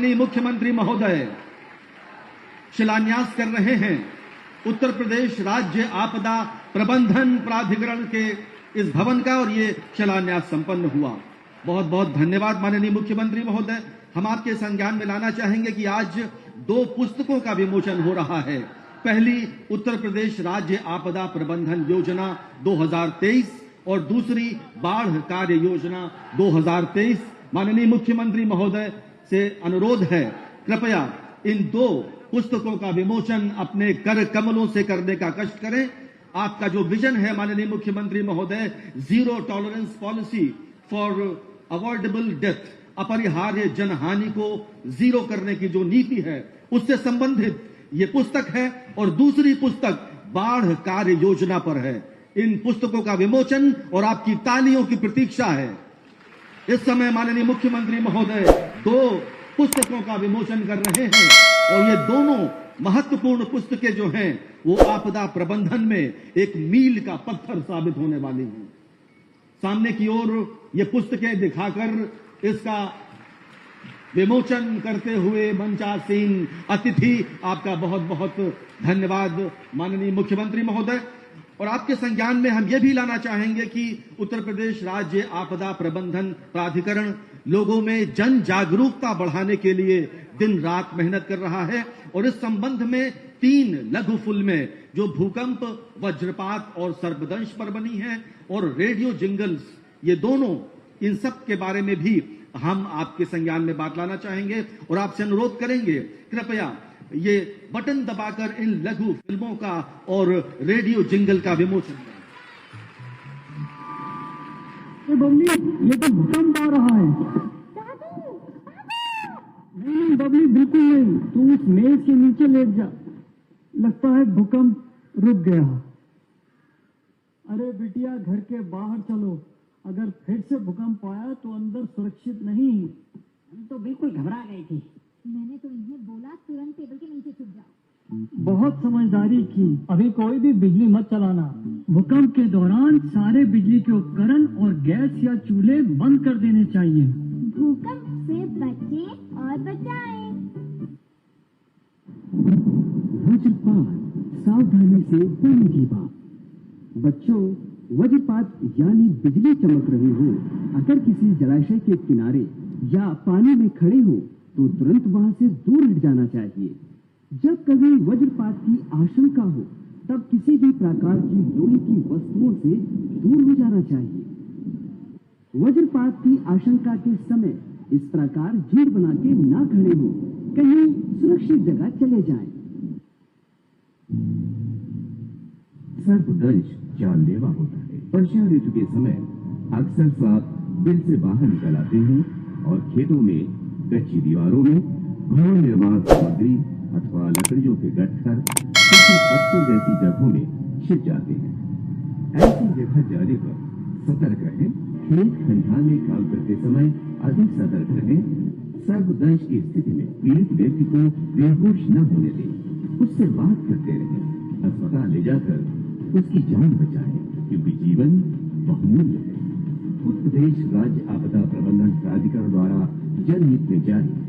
माननीय मुख्यमंत्री महोदय शिलान्यास कर रहे हैं उत्तर प्रदेश राज्य आपदा प्रबंधन प्राधिकरण के इस भवन का, और ये शिलान्यास संपन्न हुआ। बहुत बहुत धन्यवाद माननीय मुख्यमंत्री महोदय। हम आपके संज्ञान में लाना चाहेंगे कि आज 2 पुस्तकों का विमोचन हो रहा है। पहली उत्तर प्रदेश राज्य आपदा प्रबंधन योजना 2023 और दूसरी बाढ़ कार्य योजना 2023। माननीय मुख्यमंत्री महोदय से अनुरोध है, कृपया इन 2 पुस्तकों का विमोचन अपने कर कमलों से करने का कष्ट करें। आपका जो विजन है माननीय मुख्यमंत्री महोदय, zero tolerance policy for avoidable death, अपरिहार्य जनहानि को जीरो करने की जो नीति है, उससे संबंधित ये पुस्तक है, और दूसरी पुस्तक बाढ़ कार्य योजना पर है। इन पुस्तकों का विमोचन और आपकी तालियों की प्रतीक्षा है। इस समय माननीय मुख्यमंत्री महोदय 2 पुस्तकों का विमोचन कर रहे हैं, और ये दोनों महत्वपूर्ण पुस्तकें जो हैं वो आपदा प्रबंधन में एक मील का पत्थर साबित होने वाली हैं। सामने की ओर ये पुस्तकें दिखाकर इसका विमोचन करते हुए मंचासीन अतिथि, आपका बहुत बहुत धन्यवाद माननीय मुख्यमंत्री महोदय। और आपके संज्ञान में हम यह भी लाना चाहेंगे कि उत्तर प्रदेश राज्य आपदा प्रबंधन प्राधिकरण लोगों में जन जागरूकता बढ़ाने के लिए दिन रात मेहनत कर रहा है, और इस संबंध में 3 लघु फिल्में जो भूकंप, वज्रपात और सर्पदंश पर बनी हैं, और रेडियो जिंगल्स, ये दोनों, इन सब के बारे में भी हम आपके संज्ञान में बात लाना चाहेंगे और आपसे अनुरोध करेंगे, कृपया ये बटन दबाकर इन लघु फिल्मों का और रेडियो जिंगल का विमोचन करें। बबली, ये तो भूकंप आ रहा है। नहीं बबली, बिल्कुल नहीं, तू उस मेज के नीचे लेट जा। लगता है भूकंप रुक गया। अरे बिटिया, घर के बाहर चलो, अगर फिर से भूकंप आया तो अंदर सुरक्षित नहीं। हम तो बिल्कुल घबरा गई थी। मैंने तो इन्हें बोला तुरंत टेबल के नीचे छुप जाओ। बहुत समझदारी की। अभी कोई भी बिजली मत चलाना। भूकंप के दौरान सारे बिजली के उपकरण और गैस या चूल्हे बंद कर देने चाहिए। भूकंप से बचें और बचाएं। वज्रपात, सावधानी से होने की बात। बच्चों, वज्रपात यानी बिजली चमक रही हो, अगर किसी जलाशय के किनारे या पानी में खड़े हो तो तुरंत वहां से दूर हट जाना चाहिए। जब कभी वज्रपात की आशंका हो तब किसी भी प्रकार की लोहे की वस्तुओं से दूर हो जाना चाहिए। वज्रपात की आशंका के समय इस प्रकार झील बना के ना खड़े हो, कहीं सुरक्षित जगह चले जाएं। सर्पदंश जानलेवा होता है। वर्षा ऋतु के समय अक्सर सांप बिल से बाहर निकल आते हैं और खेतों में, कच्ची दीवारों में, घरों निर्माण सामग्री अथवा लकड़ियों के गट्ठर, पत्तों जैसी जगहों में छिप जाते हैं। ऐसी जगह जाने पर सतर्क रहें। खेत खलिहान में काम करते समय अधिक सतर्क रहें। सर्पदंश की स्थिति में पीड़ित व्यक्ति को बेहोश न होने दें, उससे बात करते रहें। अस्पताल ले जाकर उसकी जान बचाएं, क्योंकि जीवन बहुमूल्य है। उत्तर प्रदेश राज्य आपदा प्रबंधन प्राधिकरण द्वारा जनहित में जारी।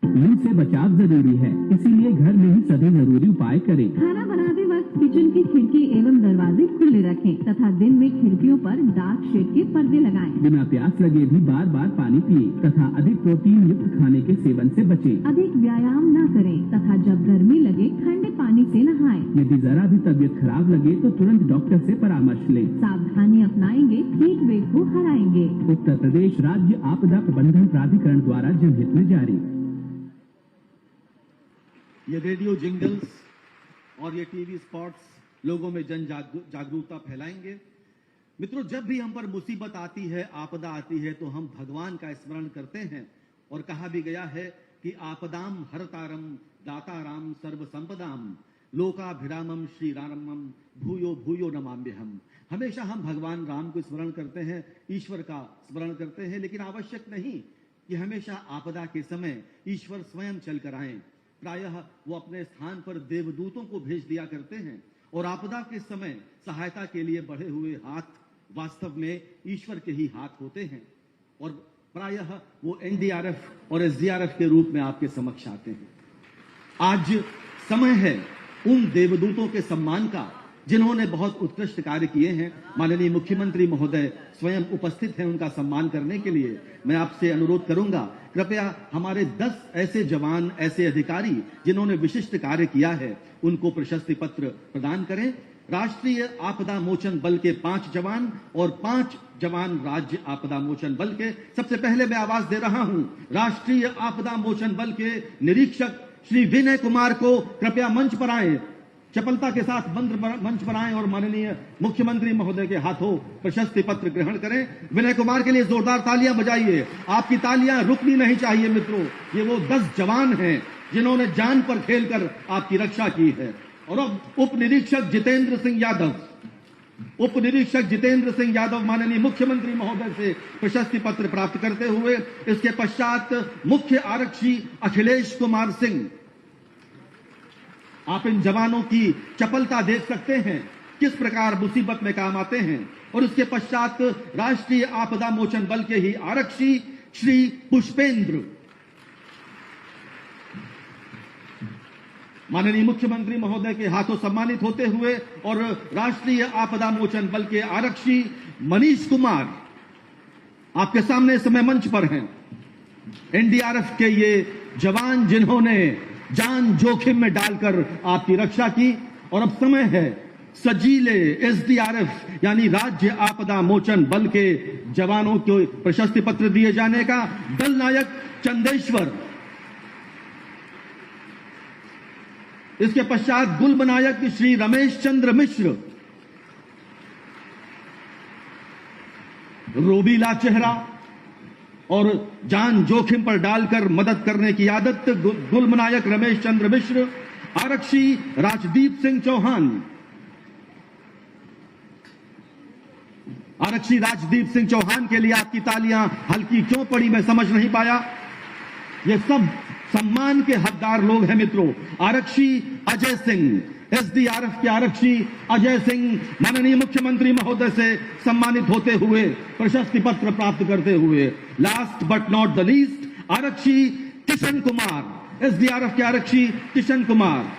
लू से बचाव जरूरी है, इसीलिए घर में ही सभी जरूरी उपाय करें। खाना बनाते वक्त किचन की खिड़की एवं दरवाजे खुले रखें तथा दिन में खिड़कियों पर डार्क शेड के पर्दे लगाएं। बिना प्यास लगे भी बार बार पानी पिए तथा अधिक प्रोटीन युक्त खाने के सेवन से बचें। अधिक व्यायाम न करें तथा जब गर्मी लगे ठंडे पानी से नहाएं। यदि जरा भी तबीयत खराब लगे तो तुरंत डॉक्टर से परामर्श लें। सावधानी अपनाएंगे, ठीक वेट को हराएंगे। उत्तर प्रदेश राज्य आपदा प्रबंधन प्राधिकरण द्वारा जनहित में जारी। ये रेडियो जिंगल्स और ये टीवी स्पॉट्स लोगों में जन जागरूकता फैलाएंगे। मित्रों, जब भी हम पर मुसीबत आती है, आपदा आती है, तो हम भगवान का स्मरण करते हैं, और कहा भी गया है कि आपदाम हरतारम दाताराम सर्व संपदाम लोकाभिरामम श्री रामम भूयो भूयो नमाम्यहम। हमेशा हम भगवान राम को स्मरण करते हैं, ईश्वर का स्मरण करते हैं, लेकिन आवश्यक नहीं कि हमेशा आपदा के समय ईश्वर स्वयं चलकर आए। प्रायः वो अपने स्थान पर देवदूतों को भेज दिया करते हैं, और आपदा के समय सहायता के लिए बढ़े हुए हाथ वास्तव में ईश्वर के ही हाथ होते हैं। और प्रायः वो एनडीआरएफ और एसडीआरएफ के रूप में आपके समक्ष आते हैं। आज समय है उन देवदूतों के सम्मान का जिन्होंने बहुत उत्कृष्ट कार्य किए हैं। माननीय मुख्यमंत्री महोदय स्वयं उपस्थित हैं, उनका सम्मान करने के लिए मैं आपसे अनुरोध करूंगा, कृपया हमारे 10 ऐसे जवान, ऐसे अधिकारी जिन्होंने विशिष्ट कार्य किया है, उनको प्रशस्ति पत्र प्रदान करें। राष्ट्रीय आपदा मोचन बल के 5 जवान और 5 जवान राज्य आपदा मोचन बल के। सबसे पहले मैं आवाज दे रहा हूं राष्ट्रीय आपदा मोचन बल के निरीक्षक श्री विनय कुमार को, कृपया मंच पर आए, चपलता के साथ मंच पर आएं और माननीय मुख्यमंत्री महोदय के हाथों प्रशस्ति पत्र ग्रहण करें। विनय कुमार के लिए जोरदार तालियां बजाइए। आपकी तालियां रुकनी नहीं चाहिए मित्रों। ये वो 10 जवान हैं जिन्होंने जान पर खेलकर आपकी रक्षा की है। और अब उप निरीक्षक जितेंद्र सिंह यादव माननीय मुख्यमंत्री महोदय से प्रशस्ति पत्र प्राप्त करते हुए, इसके पश्चात मुख्य आरक्षी अखिलेश कुमार सिंह। आप इन जवानों की चपलता देख सकते हैं, किस प्रकार मुसीबत में काम आते हैं। और इसके पश्चात राष्ट्रीय आपदा मोचन बल के ही आरक्षी श्री पुष्पेंद्र माननीय मुख्यमंत्री महोदय के हाथों सम्मानित होते हुए, और राष्ट्रीय आपदा मोचन बल के आरक्षी मनीष कुमार आपके सामने इस समय मंच पर हैं। एनडीआरएफ के ये जवान जिन्होंने जान जोखिम में डालकर आपकी रक्षा की। और अब समय है सजीले एसडीआरएफ यानी राज्य आपदा मोचन बल के जवानों को प्रशस्ति पत्र दिए जाने का। दल नायक चंदेश्वर, इसके पश्चात गुल्म नायक श्री रमेश चंद्र मिश्र, रोबीला चेहरा और जान जोखिम पर डालकर मदद करने की आदत गुल्म नायक रमेश चंद्र मिश्र। आरक्षी राजदीप सिंह चौहान, आरक्षी राजदीप सिंह चौहान के लिए आपकी तालियां हल्की क्यों पड़ी मैं समझ नहीं पाया। ये सब सम्मान के हकदार लोग हैं मित्रों। आरक्षी अजय सिंह, एसडीआरएफ के आरक्षी अजय सिंह माननीय मुख्यमंत्री महोदय से सम्मानित होते हुए प्रशस्ति पत्र प्राप्त करते हुए। Last but not the least आरक्षी किशन कुमार, एसडीआरएफ के आरक्षी किशन कुमार।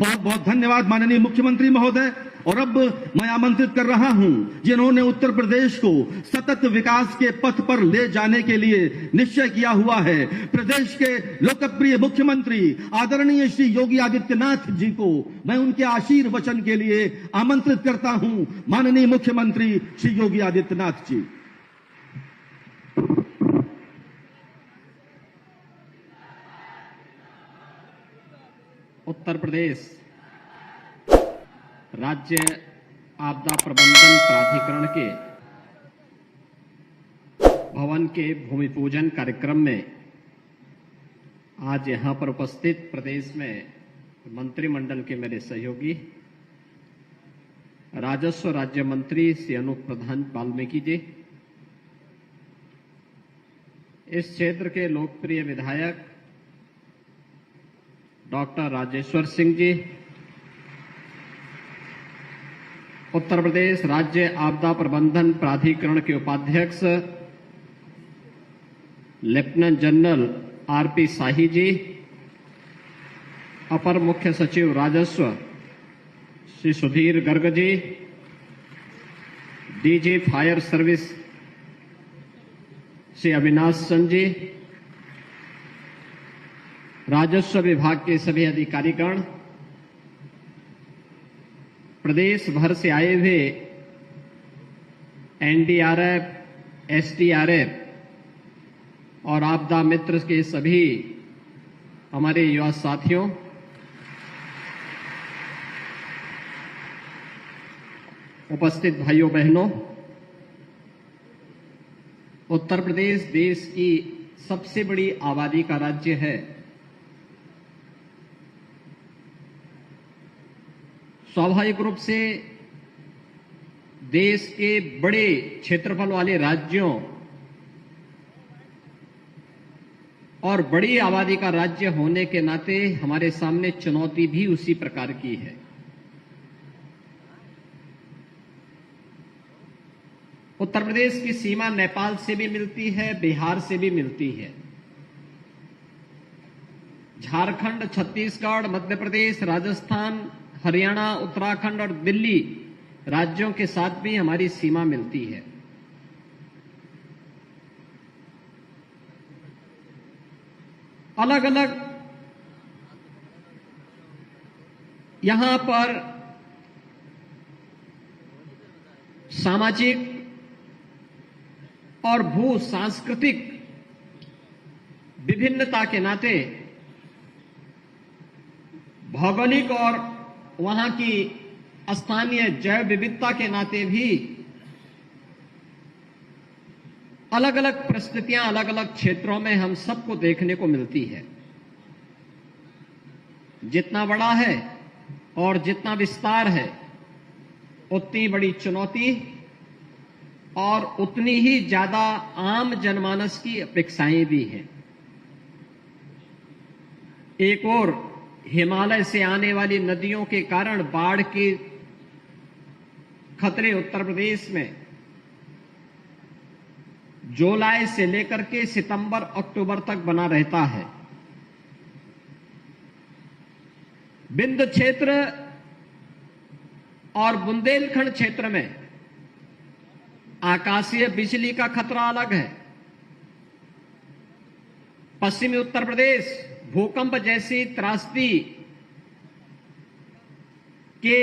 बहुत बहुत धन्यवाद माननीय मुख्यमंत्री महोदय। और अब मैं आमंत्रित कर रहा हूं जिन्होंने उत्तर प्रदेश को सतत विकास के पथ पर ले जाने के लिए निश्चय किया हुआ है, प्रदेश के लोकप्रिय मुख्यमंत्री आदरणीय श्री योगी आदित्यनाथ जी को मैं उनके आशीर्वचन के लिए आमंत्रित करता हूं। माननीय मुख्यमंत्री श्री योगी आदित्यनाथ जी। उत्तर प्रदेश राज्य आपदा प्रबंधन प्राधिकरण के भवन के भूमि पूजन कार्यक्रम में आज यहां पर उपस्थित प्रदेश में मंत्रिमंडल के मेरे सहयोगी राजस्व राज्य मंत्री श्री अनूप प्रधान वाल्मीकि जी, इस क्षेत्र के लोकप्रिय विधायक डॉक्टर राजेश्वर सिंह जी, उत्तर प्रदेश राज्य आपदा प्रबंधन प्राधिकरण के उपाध्यक्ष lieutenant general RP Shahi ji, अपर मुख्य सचिव राजस्व Shri Sudhir Garg ji, DG fire service Shri Avinash Chand ji, राजस्व विभाग के सभी अधिकारीगण, प्रदेश भर से आए हुए एनडीआरएफ, एसडीआरएफ और आपदा मित्र के सभी हमारे युवा साथियों, उपस्थित भाइयों बहनों, उत्तर प्रदेश देश की सबसे बड़ी आबादी का राज्य है। स्वाभाविक रूप से देश के बड़े क्षेत्रफल वाले राज्यों और बड़ी आबादी का राज्य होने के नाते हमारे सामने चुनौती भी उसी प्रकार की है। उत्तर प्रदेश की सीमा नेपाल से भी मिलती है, बिहार से भी मिलती है। झारखंड, छत्तीसगढ़, मध्य प्रदेश, राजस्थान, हरियाणा, उत्तराखंड और दिल्ली राज्यों के साथ भी हमारी सीमा मिलती है। अलग अलग यहां पर सामाजिक और भू सांस्कृतिक विभिन्नता के नाते, भौगोलिक और वहां की स्थानीय जैव विविधता के नाते भी अलग अलग परिस्थितियां अलग अलग क्षेत्रों में हम सबको देखने को मिलती है। जितना बड़ा है और जितना विस्तार है, उतनी बड़ी चुनौती और उतनी ही ज्यादा आम जनमानस की अपेक्षाएं भी हैं। एक और हिमालय से आने वाली नदियों के कारण बाढ़ के खतरे उत्तर प्रदेश में जुलाई से लेकर के सितंबर अक्टूबर तक बना रहता है। विंध्य क्षेत्र और बुंदेलखंड क्षेत्र में आकाशीय बिजली का खतरा अलग है। पश्चिमी उत्तर प्रदेश भूकंप जैसी त्रासदी के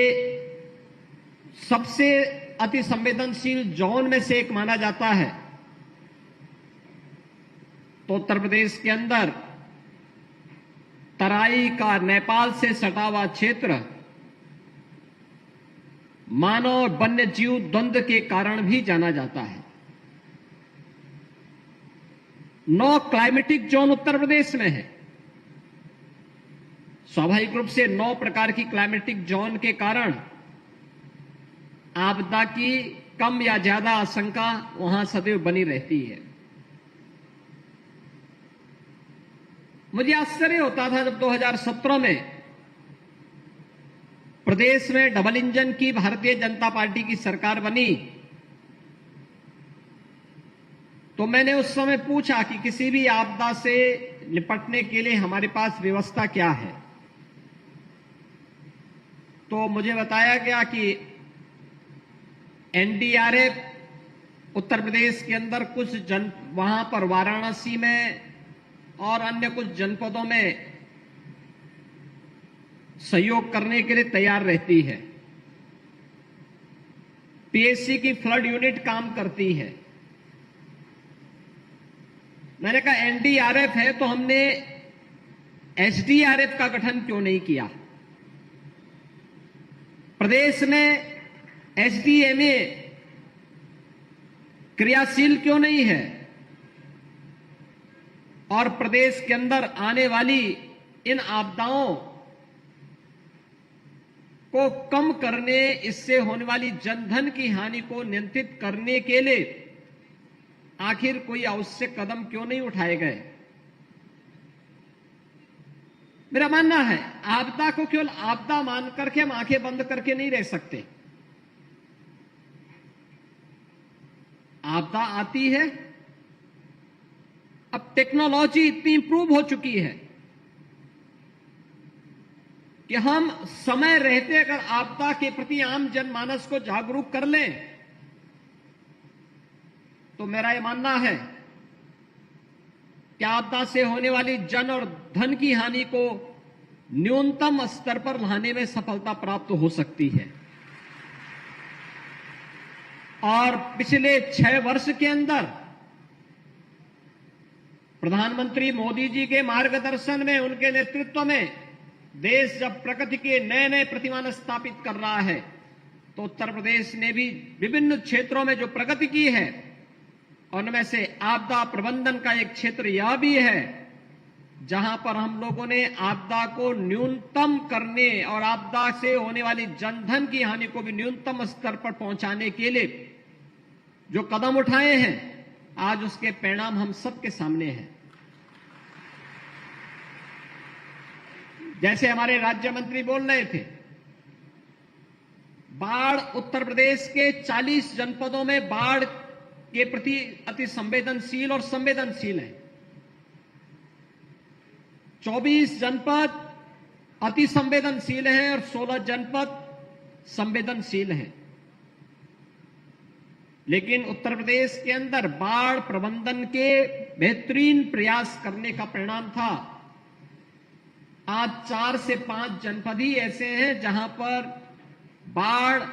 सबसे अति संवेदनशील जोन में से एक माना जाता है। तो उत्तर प्रदेश के अंदर तराई का नेपाल से सटा हुआ क्षेत्र मानव और वन्य जीव द्वंद्व के कारण भी जाना जाता है। 9 क्लाइमेटिक जोन उत्तर प्रदेश में है। स्वाभाविक रूप से 9 प्रकार की क्लाइमेटिक जोन के कारण आपदा की कम या ज्यादा आशंका वहां सदैव बनी रहती है। मुझे आश्चर्य होता था जब 2017 में प्रदेश में डबल इंजन की भारतीय जनता पार्टी की सरकार बनी, तो मैंने उस समय पूछा कि किसी भी आपदा से निपटने के लिए हमारे पास व्यवस्था क्या है। तो मुझे बताया गया कि एनडीआरएफ उत्तर प्रदेश के अंदर कुछ वहां पर वाराणसी में और अन्य कुछ जनपदों में सहयोग करने के लिए तैयार रहती है। पीएससी की फ्लड यूनिट काम करती है। मैंने कहा एनडीआरएफ है तो हमने एसडीआरएफ का गठन क्यों नहीं किया? प्रदेश में एसडीएमए क्रियाशील क्यों नहीं है? और प्रदेश के अंदर आने वाली इन आपदाओं को कम करने, इससे होने वाली जनधन की हानि को नियंत्रित करने के लिए आखिर कोई आवश्यक कदम क्यों नहीं उठाए गए? मेरा मानना है आपदा को केवल आपदा मान करके हम आंखें बंद करके नहीं रह सकते। आपदा आती है, अब टेक्नोलॉजी इतनी इंप्रूव हो चुकी है कि हम समय रहते अगर आपदा के प्रति आम जनमानस को जागरूक कर लें तो मेरा यह मानना है कि आपदा से होने वाली जन और धन की हानि को न्यूनतम स्तर पर लाने में सफलता प्राप्त हो सकती है। और पिछले 6 वर्ष के अंदर प्रधानमंत्री मोदी जी के मार्गदर्शन में, उनके नेतृत्व में देश जब प्रगति के नए नए प्रतिमान स्थापित कर रहा है, तो उत्तर प्रदेश ने भी विभिन्न क्षेत्रों में जो प्रगति की है, उनमें से आपदा प्रबंधन का एक क्षेत्र यह भी है जहां पर हम लोगों ने आपदा को न्यूनतम करने और आपदा से होने वाली जनधन की हानि को भी न्यूनतम स्तर पर पहुंचाने के लिए जो कदम उठाए हैं, आज उसके परिणाम हम सबके सामने हैं। जैसे हमारे राज्य मंत्री बोल रहे थे, बाढ़ उत्तर प्रदेश के 40 जनपदों में बाढ़ के प्रति अति संवेदनशील और संवेदनशील है। 24 जनपद अति संवेदनशील हैं और 16 जनपद संवेदनशील हैं। लेकिन उत्तर प्रदेश के अंदर बाढ़ प्रबंधन के बेहतरीन प्रयास करने का परिणाम था आज 4 से 5 जनपद ही ऐसे हैं जहां पर बाढ़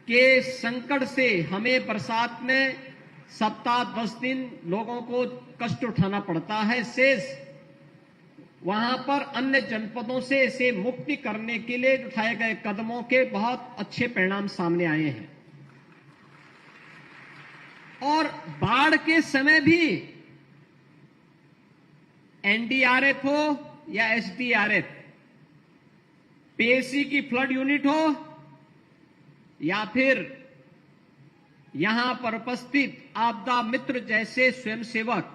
के संकट से हमें बरसात में सप्ताह 10 दिन लोगों को कष्ट उठाना पड़ता है। शेष वहां पर अन्य जनपदों से इसे मुक्ति करने के लिए उठाए गए कदमों के बहुत अच्छे परिणाम सामने आए हैं। और बाढ़ के समय भी एनडीआरएफ हो या एसडीआरएफ, पीएसी की फ्लड यूनिट हो या फिर यहां पर उपस्थित आपदा मित्र जैसे स्वयंसेवक,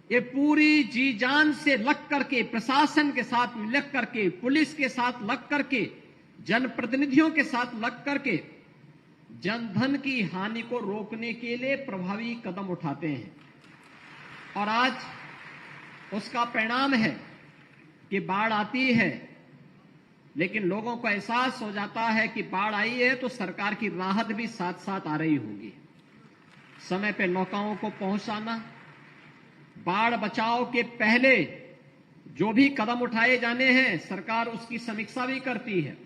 ये पूरी जी जान से लग करके प्रशासन के साथ लग करके, पुलिस के साथ लग करके, जनप्रतिनिधियों के साथ लग करके जनधन की हानि को रोकने के लिए प्रभावी कदम उठाते हैं। और आज उसका परिणाम है कि बाढ़ आती है, लेकिन लोगों को एहसास हो जाता है कि बाढ़ आई है तो सरकार की राहत भी साथ साथ आ रही होगी। समय पे नौकाओं को पहुंचाना, बाढ़ बचाव के पहले जो भी कदम उठाए जाने हैं सरकार उसकी समीक्षा भी करती है,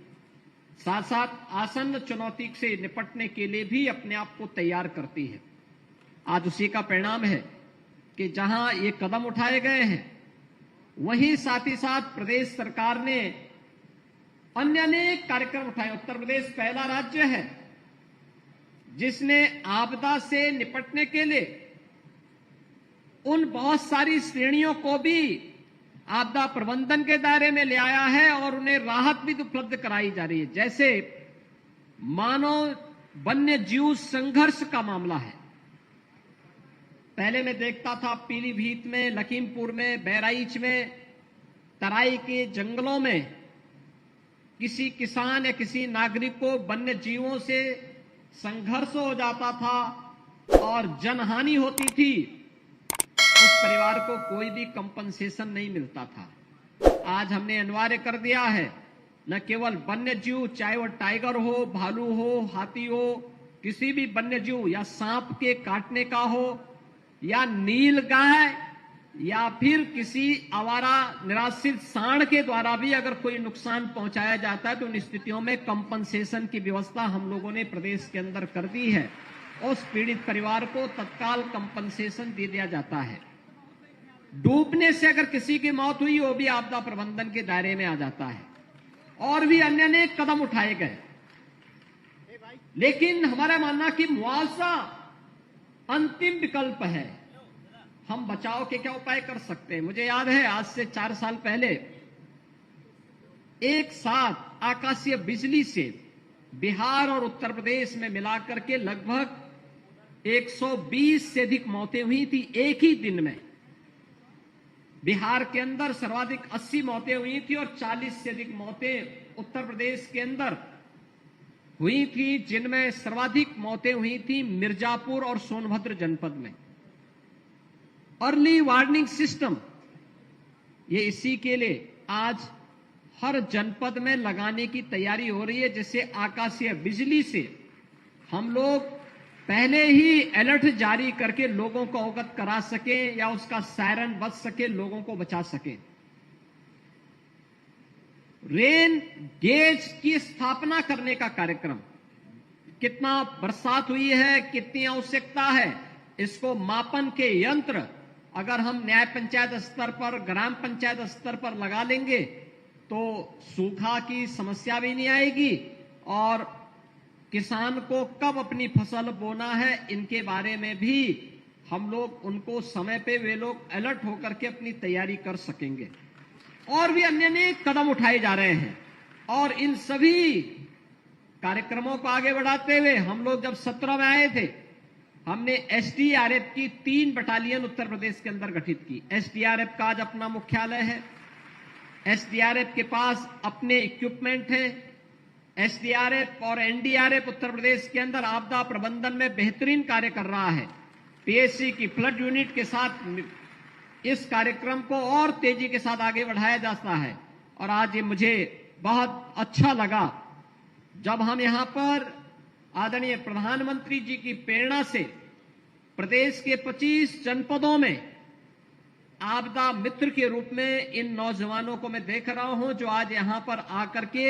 साथ साथ आसन्न चुनौती से निपटने के लिए भी अपने आप को तैयार करती है। आज उसी का परिणाम है कि जहां ये कदम उठाए गए हैं वहीं साथ ही साथ प्रदेश सरकार ने अन्य अनेक कार्यक्रम उठाए। उत्तर प्रदेश पहला राज्य है जिसने आपदा से निपटने के लिए उन बहुत सारी श्रेणियों को भी आपदा प्रबंधन के दायरे में ले आया है और उन्हें राहत भी उपलब्ध कराई जा रही है। जैसे मानव वन्य जीव संघर्ष का मामला है। पहले मैं देखता था पीलीभीत में, लखीमपुर में, बहराइच में, तराई के जंगलों में किसी किसान या किसी नागरिक को वन्य जीवों से संघर्ष हो जाता था और जनहानि होती थी, उस परिवार को कोई भी कंपनसेशन नहीं मिलता था। आज हमने अनिवार्य कर दिया है, न केवल वन्य जीव, चाहे वो टाइगर हो, भालू हो, हाथी हो, किसी भी वन्य जीव या सांप के काटने का हो या नील गाय या फिर किसी आवारा निराश्रित सांड के द्वारा भी अगर कोई नुकसान पहुंचाया जाता है तो उन स्थितियों में कंपनसेशन की व्यवस्था हम लोगों ने प्रदेश के अंदर कर दी है। उस पीड़ित परिवार को तत्काल कंपनसेशन दे दिया जाता है। डूबने से अगर किसी की मौत हुई वो भी आपदा प्रबंधन के दायरे में आ जाता है। और भी अन्य अनेक कदम उठाए गए, लेकिन हमारा मानना कि मुआवजा अंतिम विकल्प है। हम बचाव के क्या उपाय कर सकते हैं? मुझे याद है आज से 4 साल पहले एक साथ आकाशीय बिजली से बिहार और उत्तर प्रदेश में मिलाकर के लगभग 120 से अधिक मौतें हुई थी एक ही दिन में। बिहार के अंदर सर्वाधिक 80 मौतें हुई थी और 40 से अधिक मौतें उत्तर प्रदेश के अंदर हुई थी, जिनमें सर्वाधिक मौतें हुई थी मिर्जापुर और सोनभद्र जनपद में। अर्ली वार्निंग सिस्टम ये इसी के लिए आज हर जनपद में लगाने की तैयारी हो रही है, जिससे आकाशीय बिजली से हम लोग पहले ही अलर्ट जारी करके लोगों को अवगत करा सकें या उसका सायरन बज सके, लोगों को बचा सकें। रेन गेज की स्थापना करने का कार्यक्रम, कितना बरसात हुई है, कितनी आवश्यकता है, इसको मापन के यंत्र अगर हम न्याय पंचायत स्तर पर, ग्राम पंचायत स्तर पर लगा लेंगे तो सूखा की समस्या भी नहीं आएगी और किसान को कब अपनी फसल बोना है इनके बारे में भी हम लोग उनको समय पे वे लोग अलर्ट होकर के अपनी तैयारी कर सकेंगे। और भी अन्य अनेक कदम उठाए जा रहे हैं और इन सभी कार्यक्रमों को आगे बढ़ाते हुए हम लोग जब 17 में आए थे, हमने एसडीआरएफ की 3 बटालियन उत्तर प्रदेश के अंदर गठित की। एसडीआरएफ का आज अपना मुख्यालय है, एसडीआरएफ के पास अपने इक्विपमेंट है, एसडीआरएफ और एनडीआरएफ उत्तर प्रदेश के अंदर आपदा प्रबंधन में बेहतरीन कार्य कर रहा है। पीएससी की फ्लड यूनिट के साथ इस कार्यक्रम को और तेजी के साथ आगे बढ़ाया जाता है। और आज ये मुझे बहुत अच्छा लगा जब हम यहां पर आदरणीय प्रधानमंत्री जी की प्रेरणा से प्रदेश के 25 जनपदों में आपदा मित्र के रूप में इन नौजवानों को मैं देख रहा हूं, जो आज यहां पर आकर के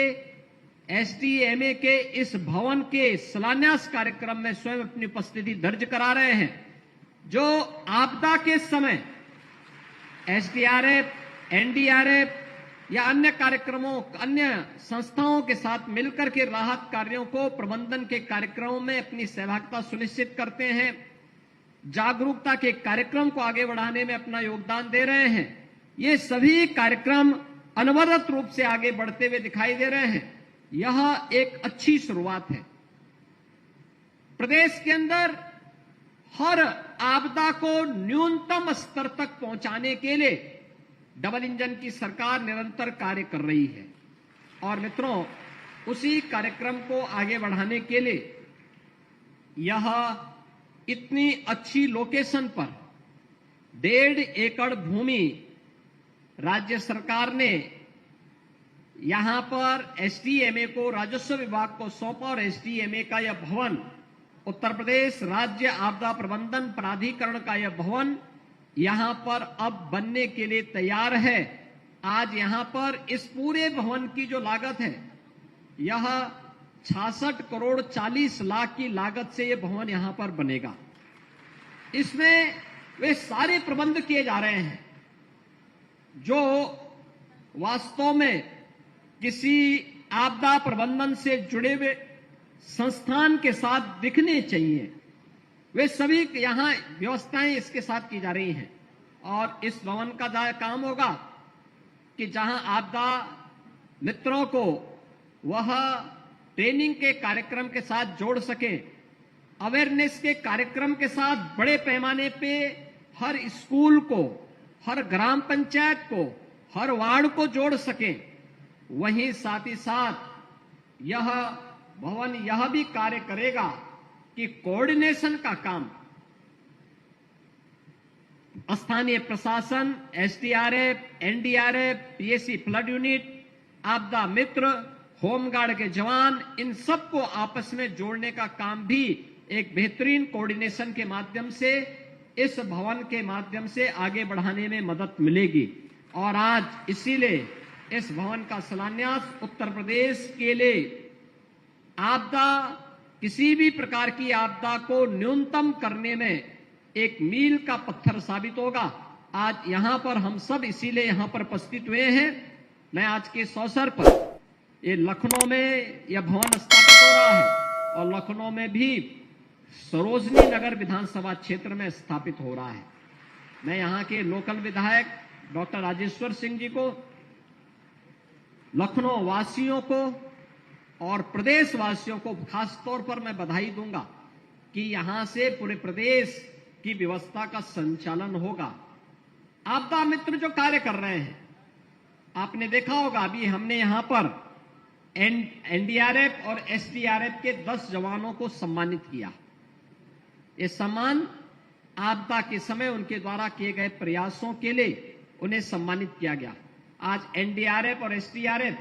एसडीएमए के इस भवन के शिलान्यास कार्यक्रम में स्वयं अपनी उपस्थिति दर्ज करा रहे हैं। जो आपदा के समय एसडीआरएफ, एनडीआरएफ या अन्य कार्यक्रमों, अन्य संस्थाओं के साथ मिलकर के राहत कार्यों को, प्रबंधन के कार्यक्रमों में अपनी सहभागिता सुनिश्चित करते हैं, जागरूकता के कार्यक्रम को आगे बढ़ाने में अपना योगदान दे रहे हैं, ये सभी कार्यक्रम अनवरत रूप से आगे बढ़ते हुए दिखाई दे रहे हैं। यह एक अच्छी शुरुआत है। प्रदेश के अंदर हर आपदा को न्यूनतम स्तर तक पहुंचाने के लिए डबल इंजन की सरकार निरंतर कार्य कर रही है। और मित्रों, उसी कार्यक्रम को आगे बढ़ाने के लिए यह इतनी अच्छी लोकेशन पर 1.5 एकड़ भूमि राज्य सरकार ने यहां पर एसडीएमए को, राजस्व विभाग को सौंपा और एसडीएमए का यह भवन, उत्तर प्रदेश राज्य आपदा प्रबंधन प्राधिकरण का यह भवन यहां पर अब बनने के लिए तैयार है। आज यहां पर इस पूरे भवन की जो लागत है, यह 66 करोड़ 40 लाख की लागत से यह भवन यहां पर बनेगा। इसमें वे सारे प्रबंध किए जा रहे हैं जो वास्तव में किसी आपदा प्रबंधन से जुड़े हुए संस्थान के साथ दिखने चाहिए। वे सभी यहां व्यवस्थाएं इसके साथ की जा रही हैं। और इस भवन का काम होगा कि जहां आपदा मित्रों को वह ट्रेनिंग के कार्यक्रम के साथ जोड़ सके, अवेयरनेस के कार्यक्रम के साथ बड़े पैमाने पे हर स्कूल को, हर ग्राम पंचायत को, हर वार्ड को जोड़ सके। वहीं साथ ही साथ यह भवन यह भी कार्य करेगा कि कोऑर्डिनेशन का काम स्थानीय प्रशासन, SDRF, NDRF, PSC flood unit, आपदा मित्र, होमगार्ड के जवान, इन सबको आपस में जोड़ने का काम भी एक बेहतरीन कोऑर्डिनेशन के माध्यम से, इस भवन के माध्यम से आगे बढ़ाने में मदद मिलेगी। और आज इसीलिए इस भवन का शिलान्यास उत्तर प्रदेश के लिए आपदा, किसी भी प्रकार की आपदा को न्यूनतम करने में एक मील का पत्थर साबित होगा। आज यहां पर हम सब इसीलिए यहां पर उपस्थित हुए हैं। मैं आज के इस अवसर पर, ये लखनऊ में यह भवन स्थापित हो रहा है और लखनऊ में भी सरोजनी नगर विधानसभा क्षेत्र में स्थापित हो रहा है। मैं यहां के लोकल विधायक डॉक्टर राजेश्वर सिंह जी को, लखनऊ वासियों को और प्रदेश वासियों को खास तौर पर मैं बधाई दूंगा कि यहां से पूरे प्रदेश की व्यवस्था का संचालन होगा। आपदा मित्र जो कार्य कर रहे हैं, आपने देखा होगा अभी हमने यहां पर एनडीआरएफ और एसडीआरएफ के 10 जवानों को सम्मानित किया। ये सम्मान आपदा के समय उनके द्वारा किए गए प्रयासों के लिए उन्हें सम्मानित किया गया। आज एनडीआरएफ और एसडीआरएफ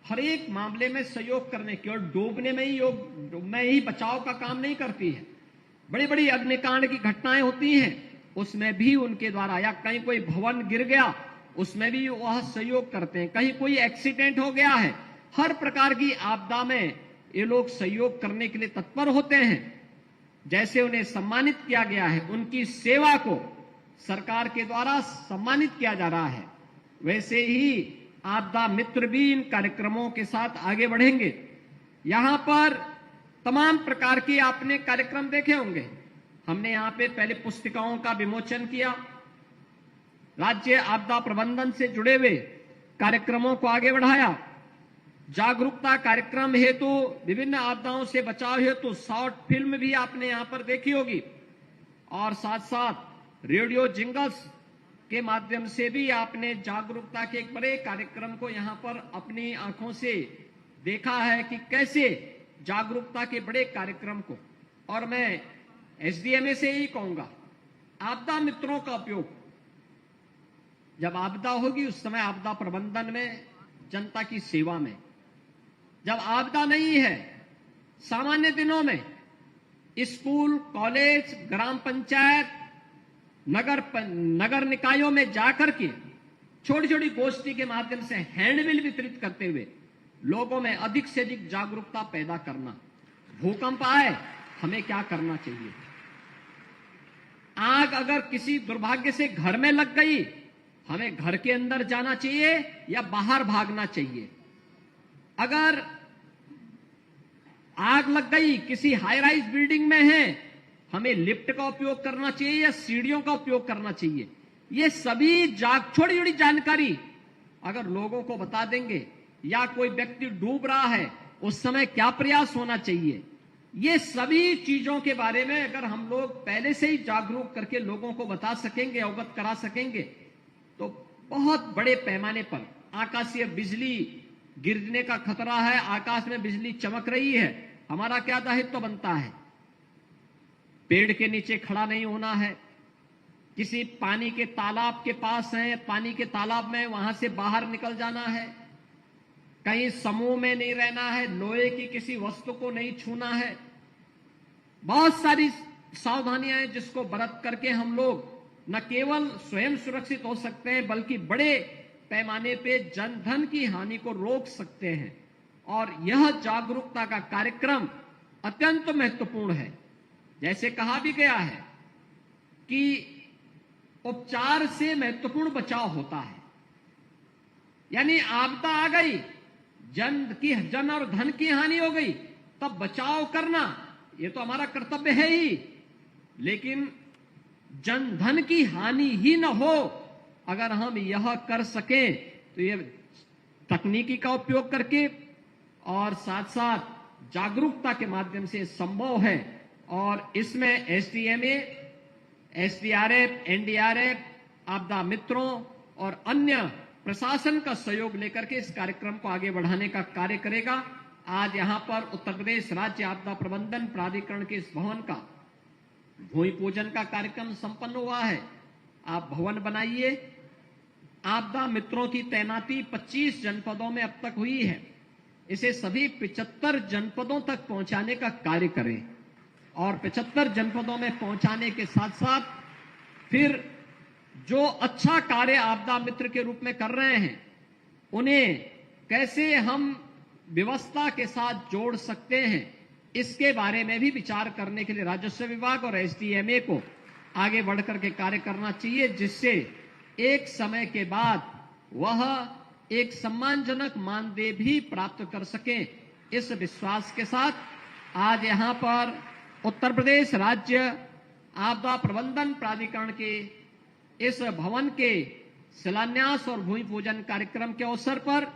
हर एक मामले में सहयोग करने की और डूबने में ही बचाव का काम नहीं करती है। बड़ी बड़ी अग्निकांड की घटनाएं होती हैं, उसमें भी उनके द्वारा, या कहीं कोई भवन गिर गया उसमें भी वह सहयोग करते हैं, कहीं कोई एक्सीडेंट हो गया है, हर प्रकार की आपदा में ये लोग सहयोग करने के लिए तत्पर होते हैं। जैसे उन्हें सम्मानित किया गया है, उनकी सेवा को सरकार के द्वारा सम्मानित किया जा रहा है, वैसे ही आपदा मित्र भी इन कार्यक्रमों के साथ आगे बढ़ेंगे। यहां पर तमाम प्रकार के आपने कार्यक्रम देखे होंगे। हमने यहां पे पहले पुस्तिकाओं का विमोचन किया, राज्य आपदा प्रबंधन से जुड़े हुए कार्यक्रमों को आगे बढ़ाया, जागरूकता कार्यक्रम हेतु, विभिन्न आपदाओं से बचाव हेतु शॉर्ट फिल्म भी आपने यहां पर देखी होगी, और साथ साथ रेडियो जिंगल्स के माध्यम से भी आपने जागरूकता के एक बड़े कार्यक्रम को यहां पर अपनी आंखों से देखा है कि कैसे जागरूकता के बड़े कार्यक्रम को, और मैं एसडीएमए से ही कहूंगा, आपदा मित्रों का उपयोग, जब आपदा होगी उस समय आपदा प्रबंधन में, जनता की सेवा में, जब आपदा नहीं है सामान्य दिनों में स्कूल, कॉलेज, ग्राम पंचायत, नगर निकायों में जाकर के छोटी छोटी गोष्ठी के माध्यम से हैंडबिल वितरित करते हुए लोगों में अधिक से अधिक जागरूकता पैदा करना। भूकंप आए हमें क्या करना चाहिए, आग अगर किसी दुर्भाग्य से घर में लग गई हमें घर के अंदर जाना चाहिए या बाहर भागना चाहिए, अगर आग लग गई किसी हाई राइज बिल्डिंग में है हमें लिफ्ट का उपयोग करना चाहिए या सीढ़ियों का उपयोग करना चाहिए। ये सभी छोटी छोटी जानकारी अगर लोगों को बता देंगे, या कोई व्यक्ति डूब रहा है उस समय क्या प्रयास होना चाहिए, ये सभी चीजों के बारे में अगर हम लोग पहले से ही जागरूक करके लोगों को बता सकेंगे, अवगत करा सकेंगे, तो बहुत बड़े पैमाने पर आकाशीय बिजली गिरने का खतरा है, आकाश में बिजली चमक रही है, हमारा क्या दायित्व बनता है, पेड़ के नीचे खड़ा नहीं होना है, किसी पानी के तालाब के पास है, पानी के तालाब में वहां से बाहर निकल जाना है, कहीं समूह में नहीं रहना है, लोहे की किसी वस्तु को नहीं छूना है। बहुत सारी सावधानियां हैं जिसको बरत करके हम लोग न केवल स्वयं सुरक्षित हो सकते हैं बल्कि बड़े पैमाने पे जनधन की हानि को रोक सकते हैं। और यह जागरूकता का कार्यक्रम अत्यंत महत्वपूर्ण है। जैसे कहा भी गया है कि उपचार से महत्वपूर्ण बचाव होता है, यानी आपदा आ गई, जन और धन की हानि हो गई, तब बचाव करना ये तो हमारा कर्तव्य है ही, लेकिन जन धन की हानि ही न हो अगर हम यह कर सकें तो ये तकनीकी का उपयोग करके और साथ साथ जागरूकता के माध्यम से संभव है। और इसमें एसडीएमए, एसडीआरएफ, एनडीआरएफ, आपदा मित्रों और अन्य प्रशासन का सहयोग लेकर के इस कार्यक्रम को आगे बढ़ाने का कार्य करेगा। आज यहां पर उत्तर प्रदेश राज्य आपदा प्रबंधन प्राधिकरण के इस भवन का भूमि पूजन का कार्यक्रम संपन्न हुआ है। आप भवन बनाइए। आपदा मित्रों की तैनाती 25 जनपदों में अब तक हुई है, इसे सभी 75 जनपदों तक पहुंचाने का कार्य करें और 75 जनपदों में पहुंचाने के साथ साथ फिर जो अच्छा कार्य आपदा मित्र के रूप में कर रहे हैं उन्हें कैसे हम व्यवस्था के साथ जोड़ सकते हैं, इसके बारे में भी विचार करने के लिए राजस्व विभाग और एसडीएमए को आगे बढ़कर के कार्य करना चाहिए, जिससे एक समय के बाद वह एक सम्मानजनक मानदेय भी प्राप्त कर सकें। इस विश्वास के साथ आज यहां पर उत्तर प्रदेश राज्य आपदा प्रबंधन प्राधिकरण के इस भवन के शिलान्यास और भूमि पूजन कार्यक्रम के अवसर पर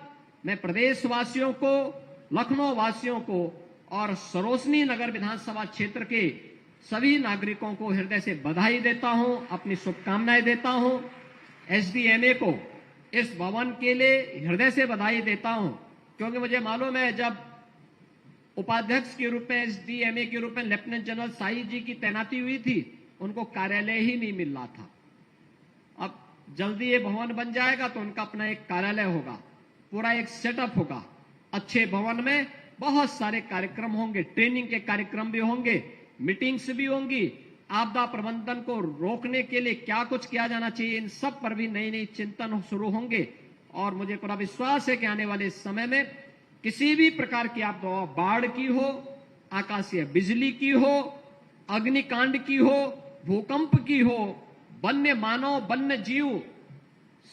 मैं प्रदेशवासियों को, लखनऊ वासियों को और सरोजनी नगर विधानसभा क्षेत्र के सभी नागरिकों को हृदय से बधाई देता हूं, अपनी शुभकामनाएं देता हूं। एसडीएमए को इस भवन के लिए हृदय से बधाई देता हूं, क्योंकि मुझे मालूम है जब उपाध्यक्ष के रूप में एसडीएमए के रूप में लेफ्टिनेंट जनरल साई जी की तैनाती हुई थी, उनको कार्यालय ही नहीं मिल रहा था। अब जल्दी ये भवन बन जाएगा तो उनका अपना एक कार्यालय होगा, पूरा एक सेटअप होगा। अच्छे भवन में बहुत सारे कार्यक्रम होंगे, ट्रेनिंग के कार्यक्रम भी होंगे, मीटिंग्स भी होंगी, आपदा प्रबंधन को रोकने के लिए क्या कुछ किया जाना चाहिए, इन सब पर भी नई नई चिंतन शुरू होंगे। और मुझे पूरा विश्वास है कि आने वाले समय में किसी भी प्रकार की आपदा, बाढ़ की हो, आकाशीय बिजली की हो, अग्निकांड की हो, भूकंप की हो, वन्य मानव वन्य जीव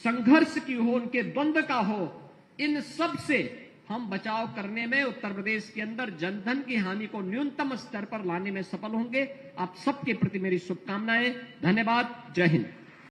संघर्ष की हो, उनके द्वंद्व का हो, इन सब से हम बचाव करने में उत्तर प्रदेश के अंदर जनधन की हानि को न्यूनतम स्तर पर लाने में सफल होंगे। आप सबके प्रति मेरी शुभकामनाएं। धन्यवाद। जय हिंद।